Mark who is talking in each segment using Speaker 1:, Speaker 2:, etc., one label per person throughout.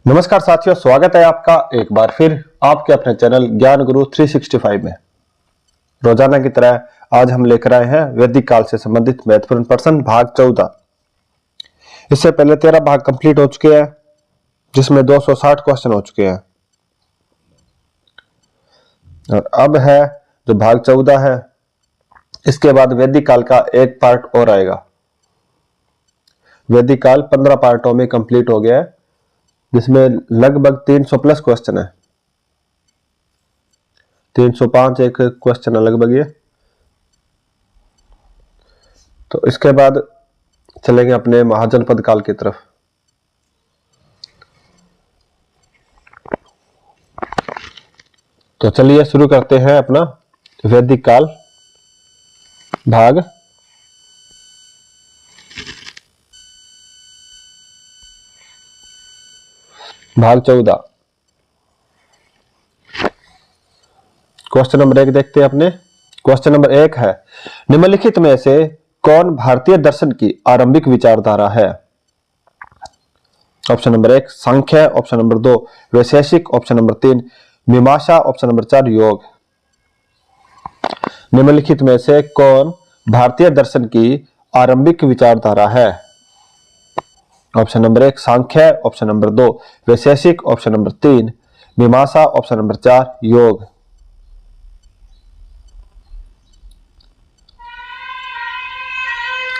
Speaker 1: नमस्कार साथियों, स्वागत है आपका एक बार फिर आपके अपने चैनल ज्ञान गुरु 365 में। रोजाना की तरह आज हम लेकर आए हैं वैदिक काल से संबंधित महत्वपूर्ण प्रश्न भाग 14। इससे पहले 13 भाग कंप्लीट हो चुके हैं, जिसमें 260 क्वेश्चन हो चुके हैं और अब है जो भाग 14 है, इसके बाद वैदिक काल का एक पार्ट और आएगा। वैदिक काल 15 पार्टों में कंप्लीट हो गया है, जिसमें लगभग 300 प्लस क्वेश्चन है। 305 एक क्वेश्चन है लगभग ये। तो इसके बाद चलेंगे अपने महाजनपद काल की तरफ। तो चलिए शुरू करते हैं अपना वैदिक काल भाग 14। क्वेश्चन नंबर 1 देखते हैं अपने। क्वेश्चन नंबर 1 है, निम्नलिखित में से कौन भारतीय दर्शन की आरंभिक विचारधारा है? ऑप्शन नंबर 1 सांख्य, ऑप्शन नंबर 2 वैशेषिक, ऑप्शन नंबर 3 मीमांसा, ऑप्शन नंबर 4 योग। निम्नलिखित में से कौन भारतीय दर्शन की आरंभिक विचारधारा है? ऑप्शन नंबर 1 सांख्य, ऑप्शन नंबर 2 वैशेषिक, ऑप्शन नंबर 3 मीमांसा, ऑप्शन नंबर 4 योग।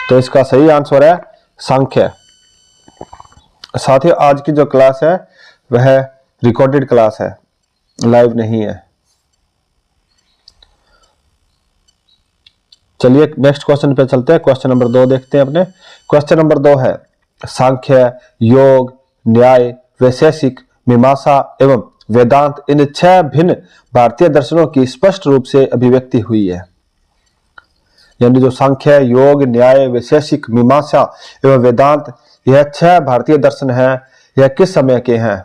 Speaker 1: तो इसका सही आंसर है सांख्य। साथियों, आज की जो क्लास है वह रिकॉर्डेड क्लास है, लाइव नहीं है। चलिए नेक्स्ट क्वेश्चन पे चलते हैं। क्वेश्चन नंबर 2 देखते हैं अपने। क्वेश्चन नंबर 2 है, सांख्य, योग, न्याय, वैशेषिक, मीमांसा एवं वेदांत इन 6 भिन्न भारतीय दर्शनों की स्पष्ट रूप से अभिव्यक्ति हुई है। यानी जो सांख्य, योग, न्याय, वैशेषिक, मीमांसा एवं वेदांत, यह 6 भारतीय दर्शन हैं। यह किस समय के हैं?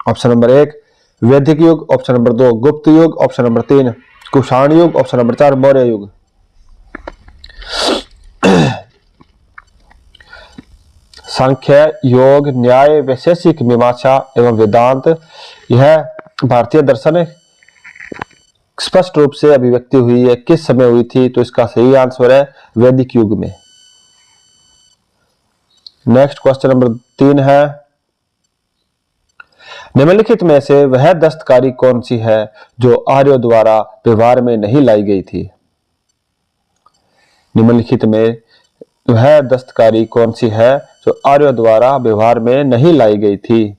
Speaker 1: ऑप्शन नंबर 1 वैदिक युग, ऑप्शन नंबर 2 गुप्त युग, ऑप्शन नंबर 3 कुषाण युग, ऑप्शन नंबर 4 मौर्य युग। सांख्य, योग, न्याय, वैशेषिक, मीमांसा एवं वेदांत, यह भारतीय दर्शन स्पष्ट रूप से अभिव्यक्ति हुई है। किस समय हुई थी? तो इसका सही आंसर है वैदिक युग में। नेक्स्ट क्वेश्चन नंबर 3 है, निम्नलिखित में से वह दस्तकारी कौन सी है जो आर्यों द्वारा व्यवहार में नहीं लाई गई थी? निम्नलिखित में वह दस्तकारी कौन सी है जो आर्यों द्वारा व्यवहार में नहीं लाई गई थी?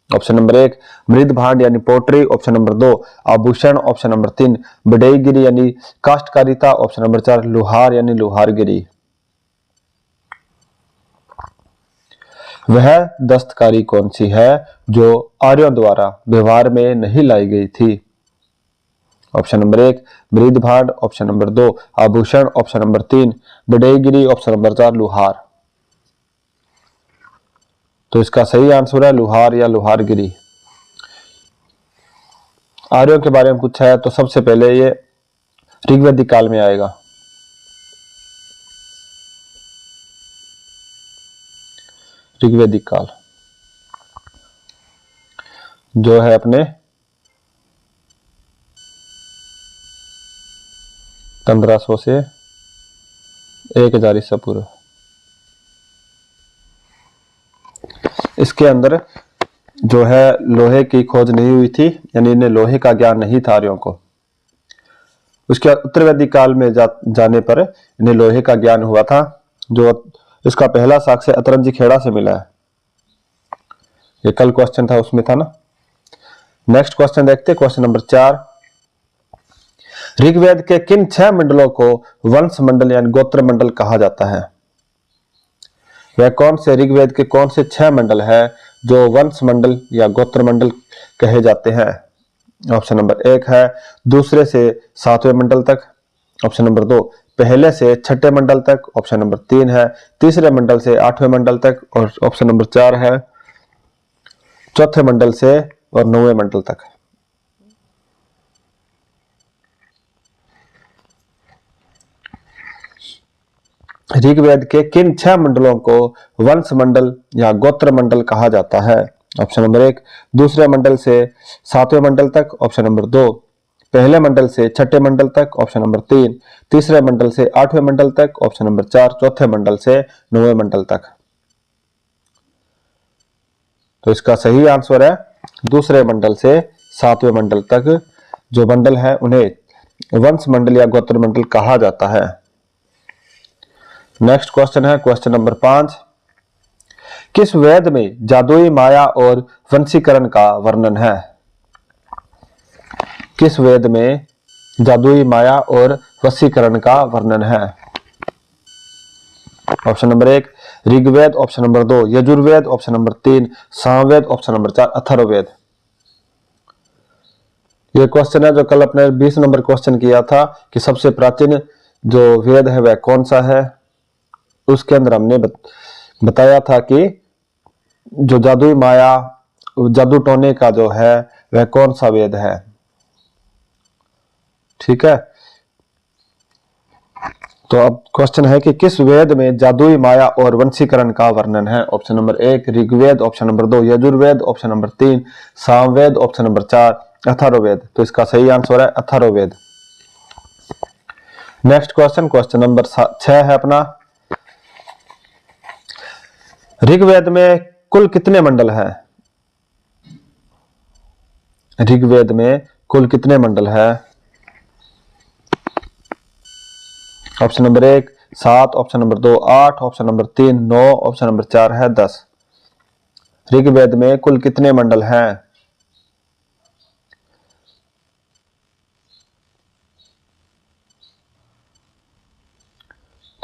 Speaker 1: ऑप्शन नंबर 1 मृद भांड यानी पोट्री, ऑप्शन नंबर 2 आभूषण, ऑप्शन नंबर 3 बढ़ईगिरी यानी काष्ठकारिता, ऑप्शन नंबर 4 लुहार यानी लुहारगिरी। वह दस्तकारी कौन सी है जो आर्यों द्वारा व्यवहार में नहीं लाई गई थी? ऑप्शन नंबर 1 मृद भांड, ऑप्शन नंबर 2 आभूषण, ऑप्शन नंबर 3 बढ़ईगिरी, ऑप्शन नंबर 4 लुहार। तो इसका सही आंसर है लुहार या लुहारगिरी। आर्यों के बारे में पूछा है तो सबसे पहले ये ऋग्वैदिक काल में आएगा। ऋग्वैदिक काल जो है अपने 1500 से 1000 ईसा पूर्व। इसके अंदर जो है लोहे की खोज नहीं हुई थी, यानी इन्हें लोहे का ज्ञान नहीं था आर्यों को। उसके बाद उत्तर वैदिक काल में जाने पर इन्हें लोहे का ज्ञान हुआ था, जो इसका पहला साक्ष्य अतरंजी खेड़ा से मिला है। ये कल क्वेश्चन था उसमें था ना। नेक्स्ट क्वेश्चन देखते हैं। क्वेश्चन नंबर 4, ऋग्वेद के किन 6 मंडलों को वंश मंडल यानी गोत्र मंडल कहा जाता है? वह कौन से ऋग्वेद के कौन से 6 मंडल है जो वंश मंडल या गोत्र मंडल कहे जाते हैं? ऑप्शन नंबर 1 है दूसरे से 7वें मंडल तक, ऑप्शन नंबर 2 पहले से 6ठे मंडल तक, ऑप्शन नंबर 3 है तीसरे मंडल से 8वें मंडल तक, और ऑप्शन नंबर 4 है चौथे मंडल से और 9वें मंडल तक। ऋग्वेद के किन 6 मंडलों को वंश मंडल या गोत्र मंडल कहा जाता है? ऑप्शन नंबर 1 दूसरे मंडल से 7वें मंडल तक। ऑप्शन नंबर 2 पहले मंडल से 6ठे मंडल तक। ऑप्शन नंबर 3 तीसरे मंडल से 8वें मंडल तक। ऑप्शन नंबर 4 चौथे मंडल से 9वें मंडल तक। तो इसका सही आंसर है दूसरे मंडल से 7वें मंडल तक जो मंडल है उन्हें वंश मंडल या गोत्र मंडल कहा जाता है। नेक्स्ट क्वेश्चन है क्वेश्चन नंबर 5। किस वेद में जादुई माया और वंशीकरण का वर्णन है? किस वेद में जादुई माया और वशीकरण का वर्णन है? Option number 1 Rigveda. Option number 2 Yajurveda. Option number 3 Samaveda. Option number 4 Atharvaveda. ये क्वेश्चन है जो कल अपने 20 नंबर क्वेश्चन किया था कि सबसे प्राचीन जो वेद है वह कौन सा है। उसके अंदर हमने बताया था कि जो जादुई माया जादू टोने का जो है वह कौन सा वेद है। ठीक है, तो अब क्वेश्चन है कि किस वेद में जादुई माया और वंशीकरण का वर्णन है? Option number 1 Rigveda. Option number 2 Yajurveda. Option number 3 Samaveda. Option number 4 Atharvaveda. तो इसका सही आंसर है Atharvaveda. Next question question number 6 है अपना। ऋग्वेद में कुल कितने मंडल हैं? ऋग्वेद में कुल कितने मंडल है? Option number 1 7। Option number 2 8। Option number 3 9। Option number 4 है 10। ऋग्वेद में कुल कितने मंडल हैं?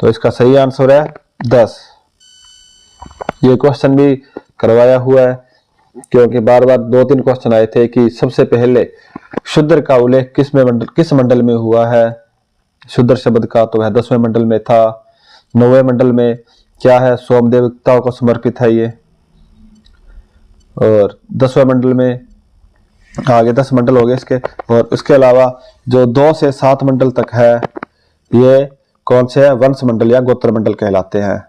Speaker 1: तो इसका सही आंसर है 10। ये क्वेश्चन भी करवाया हुआ है क्योंकि बार बार 2-3 क्वेश्चन आए थे कि सबसे पहले शूद्र का उल्लेख किस मंडल में हुआ है। शूद्र शब्द का तो वह 10वें मंडल में था। 9वें मंडल में क्या है? सोम देवताओं को समर्पित है ये। और 10वें मंडल में आगे 10 मंडल हो गए इसके। और उसके अलावा जो 2 से 7 मंडल तक है ये कौन से है? वंश मंडल या गोत्र मंडल कहलाते हैं।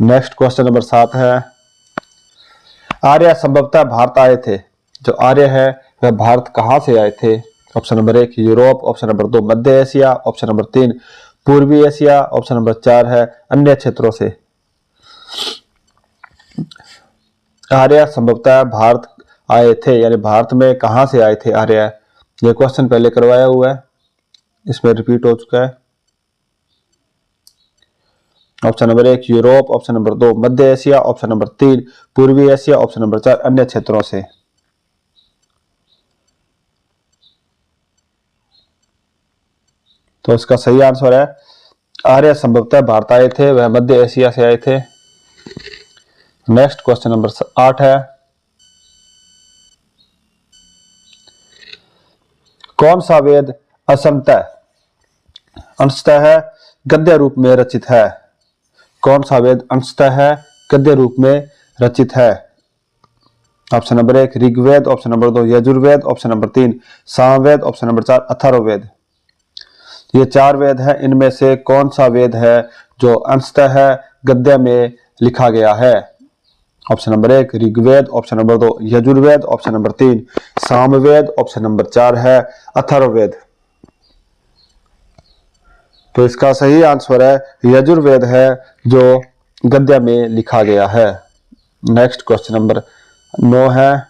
Speaker 1: नेक्स्ट क्वेश्चन नंबर 7 है। आर्य संभवतः भारत आए थे। जो आर्य है वह भारत कहां से आए थे? Option number 1 Europe. Option number 2 मध्य एशिया। ऑप्शन नंबर 3 पूर्वी एशिया। ऑप्शन नंबर 4 है अन्य क्षेत्रों से। आर्य संभवतः भारत आए थे यानी भारत में कहां से आए थे आर्य? यह क्वेश्चन पहले करवाया हुआ है, इसमें रिपीट हो चुका है। Option number 1 Europe. Option number 2 मध्य एशिया। ऑप्शन नंबर 3 पूर्वी एशिया। ऑप्शन नंबर 4 अन्य क्षेत्रों से। तो इसका सही आंसर है आर्य संभवतः भारत आए थे, वह मध्य एशिया से आए थे। नेक्स्ट क्वेश्चन नंबर 8 है। कौन सा वेद अंशतः गद्य रूप में रचित है? कौन सा वेद अंशतः गद्य रूप में रचित है? Option number 1 Rigveda. Option number 2 Yajurveda. Option number 3 Samaveda. Option number 4 Atharvaveda. ये 4 वेद है, इनमें से कौन सा वेद है जो अंशतः गद्य में लिखा गया है? Option number 1 Rigveda. Option number 2 Yajurveda. Option number 3 Samaveda. Option number 4 है अथर्ववेद। तो इसका सही आंसर है यजुर्वेद है जो गद्य में लिखा गया है। नेक्स्ट क्वेश्चन नंबर 9 है।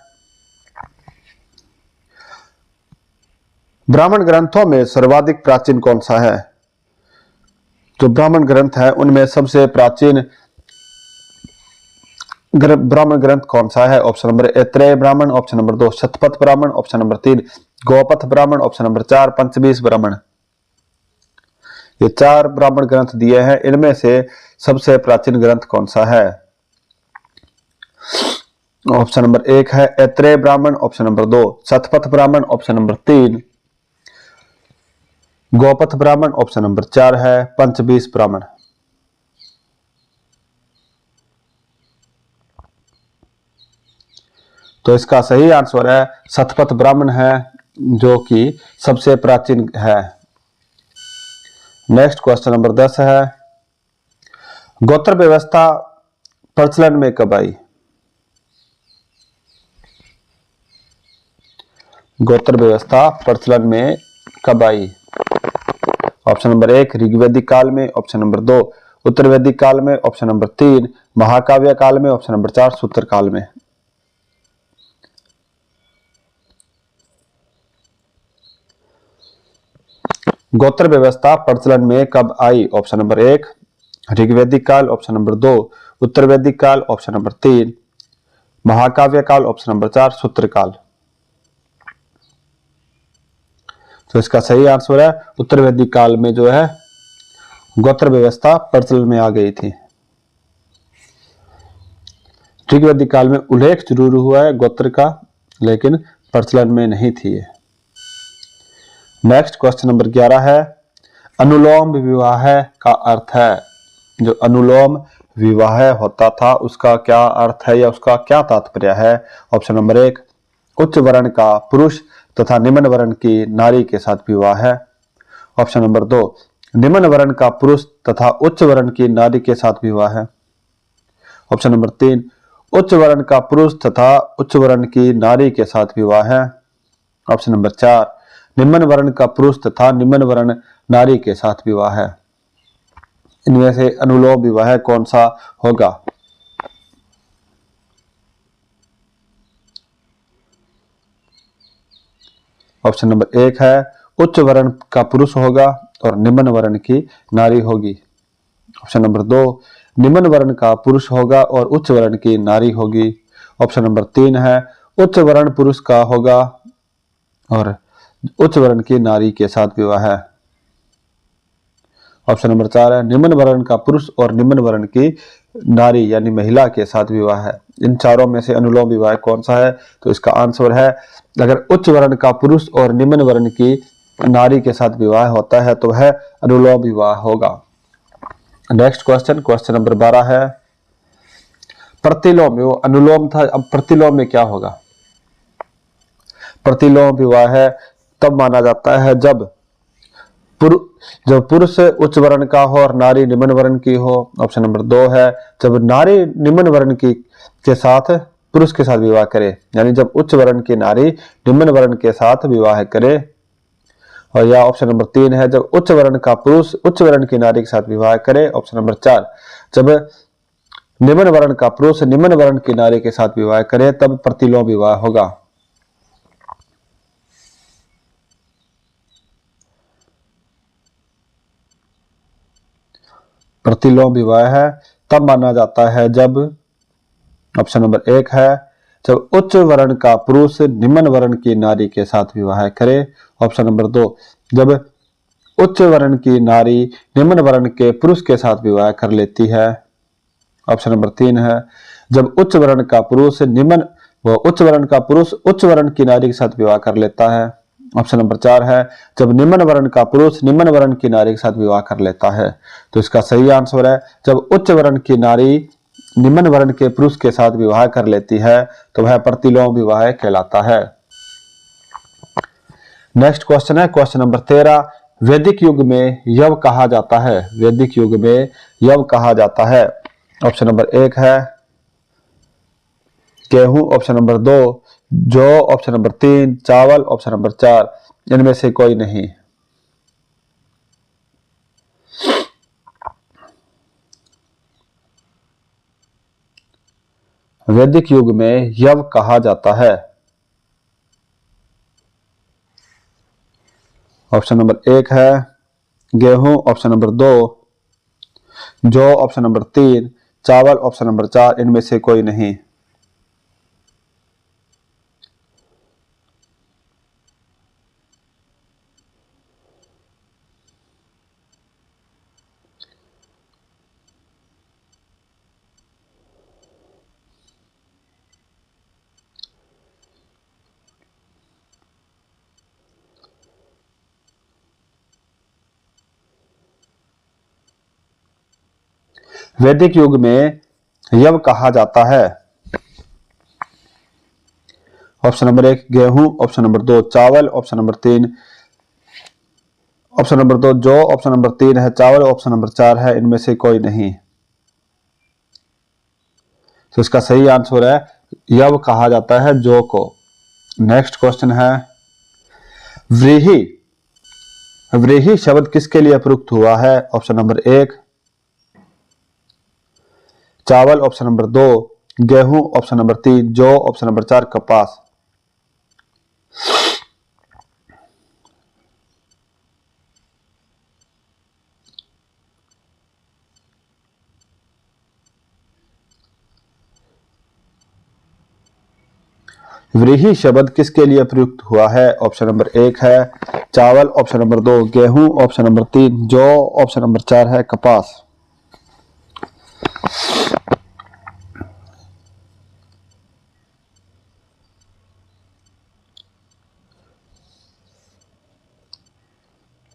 Speaker 1: ब्राह्मण ग्रंथों में सर्वाधिक प्राचीन कौन सा है? जो ब्राह्मण ग्रंथ है उनमें सबसे प्राचीन ब्राह्मण ग्रंथ कौन सा है? ऑप्शन नंबर 1 ऐत्रेय ब्राह्मण। Option number 2 Shatapatha Brahmana. Option number 3 Gopatha ब्राह्मण। ऑप्शन नंबर 4 पंचबीस ब्राह्मण। ये 4 ब्राह्मण ग्रंथ दिए हैं, इनमें से सबसे प्राचीन ग्रंथ कौन सा है? ऑप्शन नंबर 1 है ऐत्रेय ब्राह्मण। Option number 2 Shatapatha Brahmana. Option number 3 Gopatha ब्राह्मण। ऑप्शन नंबर 4 है पंचबीस ब्राह्मण। तो इसका सही आंसर है शतपथ ब्राह्मण है जो कि सबसे प्राचीन है। नेक्स्ट क्वेश्चन नंबर 10 है। गोत्र व्यवस्था प्रचलन में कब आई? गोत्र व्यवस्था प्रचलन में कब आई? ऑप्शन नंबर 1 ऋग्वैदिक काल में, ऑप्शन नंबर 2 उत्तर वैदिक काल में, ऑप्शन नंबर 3 महाकाव्य काल में, ऑप्शन नंबर 4 सूत्र काल में। गोत्र व्यवस्था प्रचलन में कब आई? ऑप्शन नंबर 1 ऋग्वैदिक काल, ऑप्शन नंबर 2 उत्तर वैदिक काल, ऑप्शन नंबर 3 महाकाव्य काल, ऑप्शन नंबर 4 सूत्र काल। तो इसका सही आंसर है उत्तर वैदिक काल में जो है गोत्र व्यवस्था प्रचलन में आ गई थी। ऋग्वैदिक काल में उल्लेख जरूर हुआ है गोत्र का, लेकिन प्रचलन में नहीं थी। नेक्स्ट क्वेश्चन नंबर 11 है, अनुलोम विवाह का अर्थ है। जो अनुलोम विवाह होता था उसका क्या अर्थ है या उसका क्या तात्पर्य है? ऑप्शन नंबर 1 उच्च वर्ण का पुरुष तथा निम्न वर्ण की नारी के साथ विवाह है। ऑप्शन नंबर 2 निम्न वर्ण का पुरुष तथा उच्च वर्ण की नारी के साथ विवाह है। ऑप्शन नंबर 3 उच्च वर्ण का पुरुष तथा उच्च वर्ण की नारी के साथ विवाह है। ऑप्शन नंबर 4 निम्न वर्ण का पुरुष तथा निम्न वर्ण नारी के साथ विवाह है। इनमें से अनुलोम विवाह कौन सा होगा? ऑप्शन नंबर 1 है उच्च वर्ण का पुरुष होगा और निम्न वर्ण की नारी होगी। ऑप्शन नंबर 2 निम्न वर्ण का पुरुष होगा और उच्च वर्ण की नारी होगी। ऑप्शन नंबर 3 है उच्च वर्ण पुरुष का होगा और उच्च वर्ण की नारी के साथ विवाह है। ऑप्शन नंबर 4 है निम्न वर्ण का पुरुष और निम्न वर्ण की नारी यानी महिला के साथ विवाह है। इन चारों में से अनुलोम विवाह कौन सा है? तो इसका आंसर है अगर उच्च वर्ण का पुरुष और निम्न वर्ण की नारी के साथ विवाह होता है तो वह अनुलोम विवाह होगा। नेक्स्ट क्वेश्चन, क्वेश्चन नंबर 12 है, प्रतिलोम, वो अनुलोम था, अब प्रतिलोम में क्या होगा? प्रतिलोम विवाह तब माना जाता है जब पुरुष उच्च वर्ण का हो और नारी निम्न वर्ण की हो। ऑप्शन नंबर 2 है जब नारी निम्न वर्ण की के साथ पुरुष के साथ विवाह करे, यानी जब उच्च वर्ण की नारी निम्न वर्ण के साथ विवाह करे। और या ऑप्शन नंबर 3 है जब उच्च वर्ण का पुरुष उच्च वर्ण की नारी के साथ विवाह करे। ऑप्शन नंबर 4 जब निम्न वर्ण का पुरुष निम्न वर्ण की नारी के साथ विवाह करे तब प्रतिलोम विवाह होगा। प्रतिलोम विवाह तब माना जाता है जब ऑप्शन नंबर 1 है जब उच्च वर्ण का पुरुष निम्न वर्ण की नारी के साथ विवाह करे। ऑप्शन नंबर 2 जब उच्च वर्ण की नारी निम्न वर्ण के पुरुष के साथ विवाह कर लेती है। ऑप्शन नंबर 3 है जब उच्च वर्ण का पुरुष उच्च वर्ण का पुरुष उच्च वर्ण की नारी के साथ विवाह कर लेता है। ऑप्शन नंबर 4 है जब निम्न वर्ण का पुरुष निम्न वर्ण की नारी के साथ विवाह कर लेता है। तो इसका सही आंसर है जब उच्च वर्ण की नारी निम्न वर्ण के पुरुष के साथ विवाह कर लेती है तो वह प्रतिलोम विवाह कहलाता है। नेक्स्ट क्वेश्चन है क्वेश्चन नंबर 13, वैदिक युग में यव कहा जाता है। वैदिक युग में यव कहा जाता है। ऑप्शन नंबर 1 है गेहूं, ऑप्शन नंबर 2 जौ, ऑप्शन नंबर 3 चावल, ऑप्शन नंबर 4 इनमें से कोई नहीं। वैदिक युग में यव कहा जाता है। ऑप्शन नंबर 1 है गेहूं, ऑप्शन नंबर 2 जौ, ऑप्शन नंबर 3 चावल, ऑप्शन नंबर 4 इनमें से कोई नहीं। वैदिक युग में यव कहा जाता है। ऑप्शन नंबर 1 गेहूं, ऑप्शन नंबर 2 चावल, ऑप्शन नंबर 3 ऑप्शन नंबर 2 जौ, ऑप्शन नंबर 3 है चावल, ऑप्शन नंबर 4 है इनमें से कोई नहीं। तो इसका सही आंसर है यव कहा जाता है जौ को। नेक्स्ट क्वेश्चन है व्रीहि। व्रीहि शब्द किसके लिए प्रयुक्त हुआ है? ऑप्शन नंबर 1 चावल, ऑप्शन नंबर 2 गेहूं, ऑप्शन नंबर 3 जौ, ऑप्शन नंबर 4 कपास। व्रीहि शब्द किसके लिए प्रयुक्त हुआ है? ऑप्शन नंबर 1 है चावल, ऑप्शन नंबर 2 गेहूं, ऑप्शन नंबर 3 जौ, ऑप्शन नंबर 4 है कपास।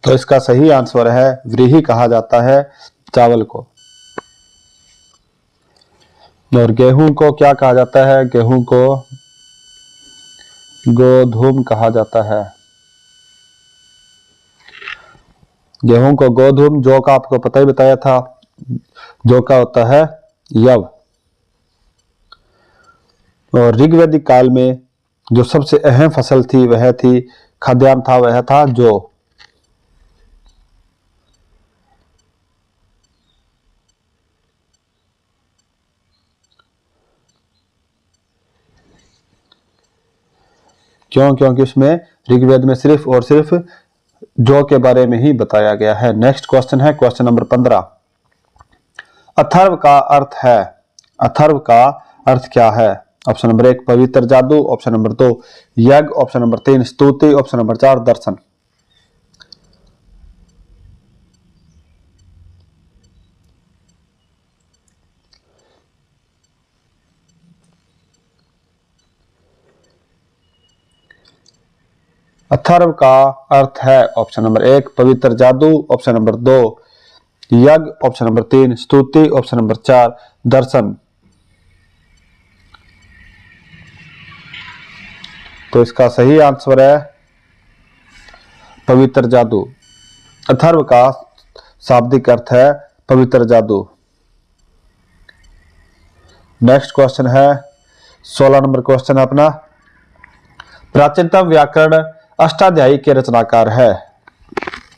Speaker 1: तो इसका सही आंसर है व्रीहि कहा जाता है चावल को। और गेहूं को क्या कहा जाता है? गेहूं को गोधूम कहा जाता है। गेहूं को गोधूम, जौ का आपको पता ही बताया था, जौ का होता है यव। और ऋग्वैदिक काल में जो सबसे अहम फसल थी वह थी, खाद्यान्न था वह था जौ। क्यों? क्योंकि उसमें ऋग्वेद में सिर्फ और सिर्फ जौ के बारे में ही बताया गया है। नेक्स्ट क्वेश्चन है क्वेश्चन नंबर 15। अथर्व का अर्थ है, अथर्व का अर्थ क्या है? ऑप्शन नंबर 1 पवित्र जादू, ऑप्शन नंबर 2 यज्ञ, ऑप्शन नंबर 3 स्तुति, ऑप्शन नंबर 4 दर्शन। अथर्व का अर्थ है ऑप्शन नंबर 1 पवित्र जादू, ऑप्शन नंबर 2 यज्ञ, ऑप्शन नंबर 3 स्तुति, ऑप्शन नंबर 4 दर्शन। तो इसका सही आंसर है पवित्र जादू। अथर्व का शाब्दिक अर्थ है पवित्र जादू। नेक्स्ट क्वेश्चन है 16 नंबर क्वेश्चन है अपना। प्राचीनतम व्याकरण अष्टाध्यायी के रचनाकार है।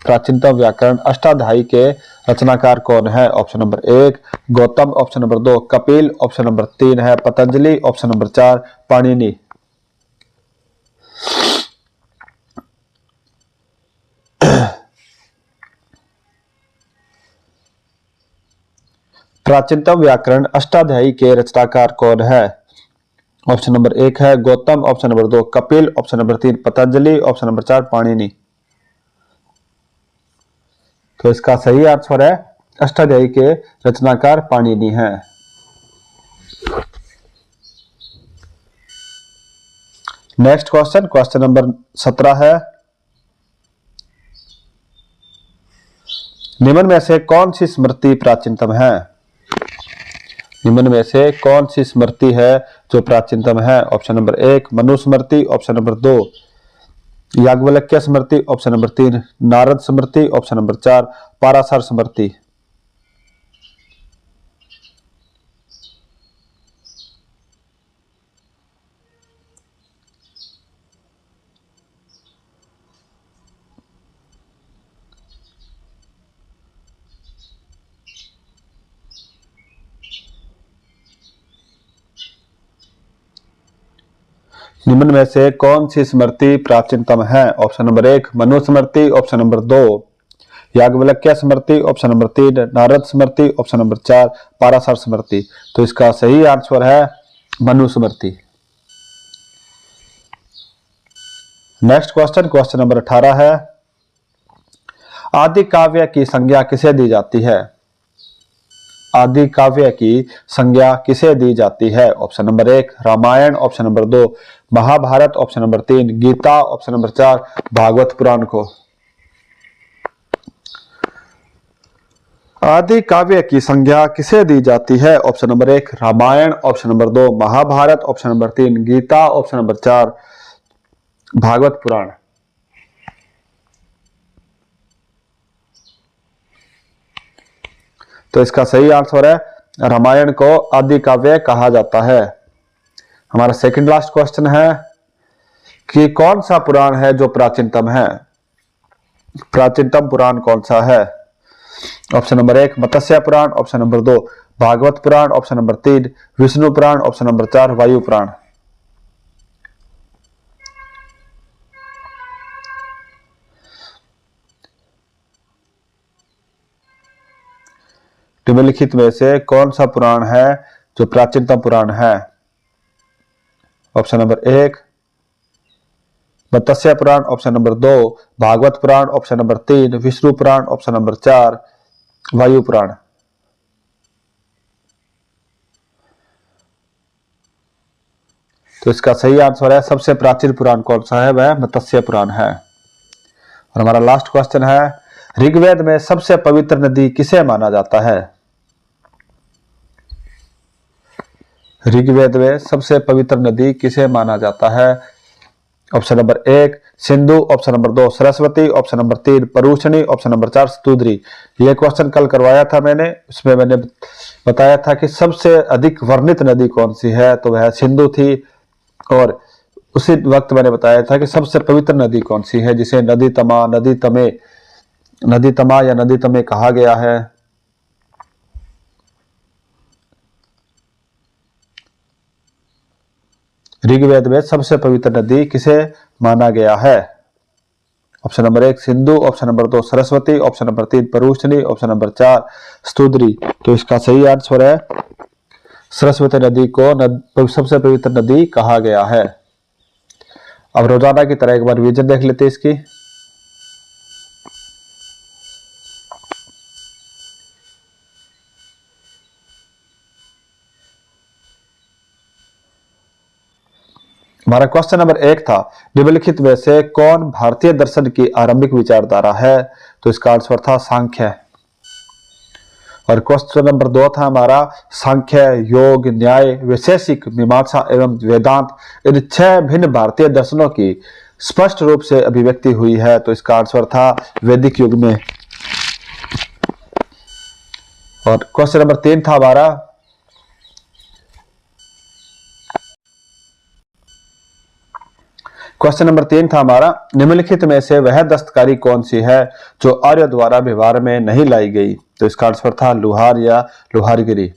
Speaker 1: प्राचीनतम व्याकरण अष्टाध्यायी के रचनाकार कौन है? Option number 1 Gautam, option number 2 Kapil, option number 3 है पतंजलि, ऑप्शन नंबर 4 पाणिनि। प्राचीनतम व्याकरण अष्टाध्यायी के रचनाकार कौन है? ऑप्शन नंबर 1 है Gautam, option number 2 Kapil, option number 3 Patanjali, option number 4 Panini. तो इसका सही आंसर है अष्टाध्यायी के रचनाकार पाणिनि हैं। नेक्स्ट क्वेश्चन क्वेश्चन नंबर 17 है। निम्न में से कौन सी स्मृति प्राचीनतम है? निम्न में से कौन सी स्मृति है जो प्राचीनतम है? ऑप्शन नंबर 1 मनु स्मृति, ऑप्शन नंबर 2 याज्ञवल्क्य स्मृति, ऑप्शन नंबर 3 नारद स्मृति, ऑप्शन नंबर 4 पाराशर स्मृति। निम्न में से कौन सी स्मृति प्राचीनतम है? ऑप्शन नंबर 1 मनु स्मृति, ऑप्शन नंबर 2 याज्ञवल्क्य स्मृति, ऑप्शन नंबर 3 नारद स्मृति, ऑप्शन नंबर 4 पाराशर स्मृति। तो इसका सही आंसर है मनु स्मृति। नेक्स्ट क्वेश्चन क्वेश्चन नंबर 18 है। आदि काव्य की संज्ञा किसे दी जाती है? आदि काव्य की संज्ञा किसे दी जाती है? Option number 1 Ramayana, option number 2 Mahabharata, option number 3 Gita, option number 4 Bhagavata Purana को। आदि काव्य की संज्ञा किसे दी जाती है? Option number 1 Ramayana, option number 2 Mahabharata, option number 3 Gita, option number 4 Bhagavata Purana. तो इसका सही आंसर है रामायण को आदि काव्य कहा जाता है? हमारा सेकंड लास्ट क्वेश्चन है कि कौन सा पुराण है जो प्राचीनतम है? प्राचीनतम पुराण कौन सा है? ऑप्शन नंबर 1 मत्स्य पुराण, ऑप्शन नंबर 2 भागवत पुराण, ऑप्शन नंबर 3 विष्णु पुराण, ऑप्शन नंबर 4 वायु पुराण। निम्नलिखित में से कौन सा पुराण है जो प्राचीनतम पुराण है? ऑप्शन नंबर 1 मत्स्य पुराण, ऑप्शन नंबर 2 भागवत पुराण, ऑप्शन नंबर 3 विष्णु पुराण, ऑप्शन नंबर 4 वायु पुराण। तो इसका सही आंसर है सबसे प्राचीन पुराण कौन सा है? वह मत्स्य पुराण है। और हमारा लास्ट क्वेश्चन है ऋग्वेद में सबसे पवित्र नदी किसे माना जाता है? ऋग्वेद में सबसे पवित्र नदी किसे माना जाता है? Option number 1 Sindhu, option number 2 Saraswati, option number 3 Parushni, option number 4 Sutudri. ये क्वेश्चन कल करवाया था मैंने, उसमें मैंने बताया था कि सबसे अधिक वर्णित नदी कौन सी है, तो वह सिंधु थी। और उसी वक्त मैंने बताया था कि सबसे पवित्र नदी कौन सी है, जिसे नदी तमा या नदी तमे कहा गया है। ऋग्वेद में सबसे पवित्र नदी किसे माना गया है? Option number 1 Sindhu, option number 2 Saraswati, option number 3 Parushni, option number 4 Sutudri. तो इसका सही आंसर है सरस्वती नदी को सबसे पवित्र नदी कहा गया है। अब रोजाना की तरह एक बार विजन देख लेते हैं इसकी। हमारा क्वेश्चन नंबर 1 था निम्नलिखित में से कौन भारतीय दर्शन की आरंभिक विचारधारा है? तो इसका आंसर था सांख्य। और क्वेश्चन नंबर 2 था हमारा सांख्य, योग, न्याय, वैशेषिक, मीमांसा एवं वेदांत इन 6 भिन्न भारतीय दर्शनों की स्पष्ट रूप से अभिव्यक्ति हुई है। तो इसका आंसर था वैदिक युग में। और क्वेश्चन नंबर 3 था हमारा निम्नलिखित में से वह दस्तकारी कौन सी है जो आर्य द्वारा व्यवहार में नहीं लाई गई? तो इसका आंसर था लुहार या लुहारगिरी।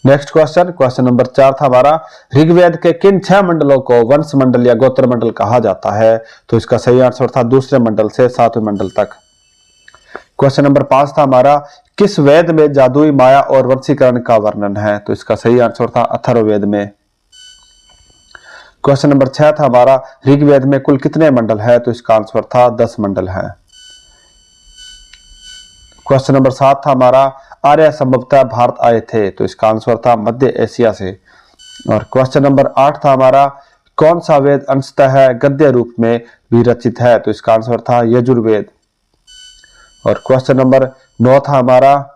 Speaker 1: नेक्स्ट क्वेश्चन नंबर 4 था हमारा ऋग्वेद के किन 6 मंडलों को वंश मंडल या गोत्र मंडल कहा जाता है? तो इसका सही आंसर था दूसरे मंडल से 7वें मंडल तक। क्वेश्चन नंबर 5 था हमारा किस वेद में जादुई माया और वंशीकरण का वर्णन है? तो इसका सही आंसर था अथर्ववेद में। क्वेश्चन नंबर 6 था हमारा ऋग्वेद में कुल कितने मंडल है? तो इसका आंसर था 10 मंडल है। क्वेश्चन नंबर 7 था हमारा आर्य संभवतः भारत आए थे? तो इसका आंसर था मध्य एशिया से। और क्वेश्चन नंबर 8 था हमारा कौन सा वेद अंशतः गद्य रूप में भी रचित है? तो इसका आंसर था यजुर्वेद। और क्वेश्चन नंबर 9 था हमारा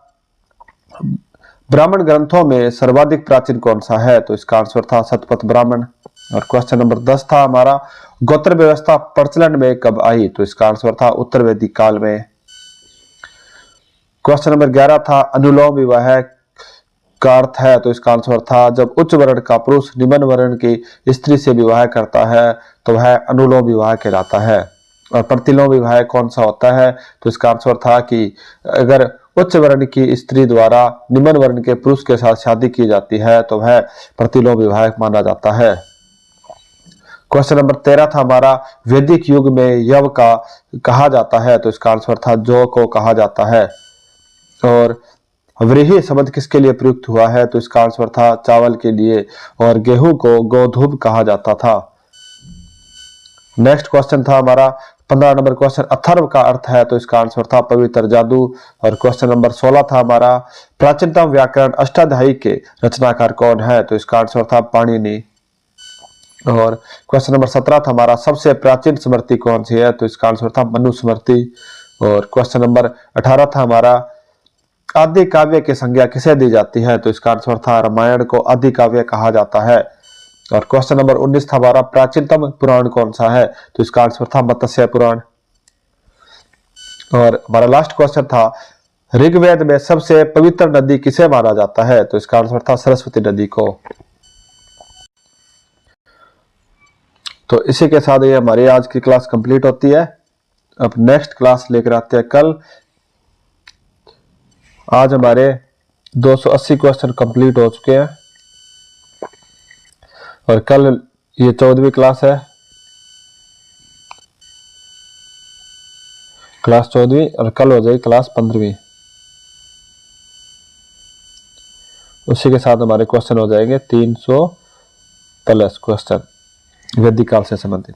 Speaker 1: ब्राह्मण ग्रंथों में सर्वाधिक प्राचीन कौन सा है? तो इसका आंसर था शतपथ ब्राह्मण। और क्वेश्चन नंबर 10 था हमारा गोत्र व्यवस्था प्रचलन में कब आई? तो इसका आंसर था उत्तर वैदिक काल में। क्वेश्चन नंबर 11 था अनुलोम विवाह का अर्थ है? तो इसका आंसर था जब उच्च वर्ण का पुरुष निम्न वर्ण की स्त्री से विवाह करता है तो वह अनुलोम विवाह कहलाता है। और प्रतिलोम विवाह कौन सा होता है? तो इसका आंसर था कि अगर उच्च वर्ण की स्त्री द्वारा निम्न वर्ण के पुरुष के साथ शादी की जाती है तो वह प्रतिलोम विवाह माना जाता है। क्वेश्चन नंबर 13 था हमारा वैदिक युग में यव का कहा जाता है? तो इसका आंसर था जौ को कहा जाता है। और व्रीहि शब्द किसके लिए प्रयुक्त हुआ है? तो इसका आंसर था चावल के लिए। और गेहूं को गोधूम कहा जाता था। नेक्स्ट क्वेश्चन था हमारा 15 नंबर क्वेश्चन अथर्व का अर्थ है? तो इसका आंसर था पवित्र जादू। और क्वेश्चन नंबर 16 था हमारा प्राचीनतम व्याकरण अष्टाध्यायी के रचनाकार कौन है? तो इसका आंसर था पाणिनि। और क्वेश्चन नंबर 17 था हमारा सबसे प्राचीन स्मृति कौन सी है? तो इसका आंसर था मनुस्मृति। और क्वेश्चन नंबर 18 था हमारा आदि काव्य की संज्ञा किसे दी जाती है? तो इसका आंसर था रामायण को आदि काव्य कहा जाता है। और क्वेश्चन नंबर 19 था हमारा प्राचीनतम पुराण कौन सा है? तो इसका आंसर था मत्स्य पुराण। और हमारा लास्ट क्वेश्चन था ऋग्वेद में सबसे पवित्र नदी किसे माना जाता है? तो इसका आंसर था सरस्वती नदी को। तो इसी के साथ ये हमारी आज की क्लास कंप्लीट होती है। अब नेक्स्ट क्लास लेकर आते हैं कल। आज हमारे 280 क्वेश्चन कंप्लीट हो चुके हैं और कल ये 14वीं क्लास है, क्लास 14वीं, और कल हो जाएगी क्लास 15वीं। उसी के साथ हमारे क्वेश्चन हो जाएंगे 300 प्लस क्वेश्चन वैदिक काल से संबंधित।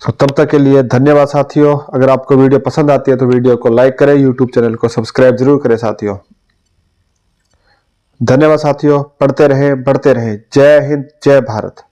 Speaker 1: तो तब तक के लिए धन्यवाद साथियों। अगर आपको वीडियो पसंद आती है तो वीडियो को लाइक करें, यूट्यूब चैनल को सब्सक्राइब जरूर करें साथियों। धन्यवाद साथियों। पढ़ते रहें, बढ़ते रहें। जय हिंद, जय भारत।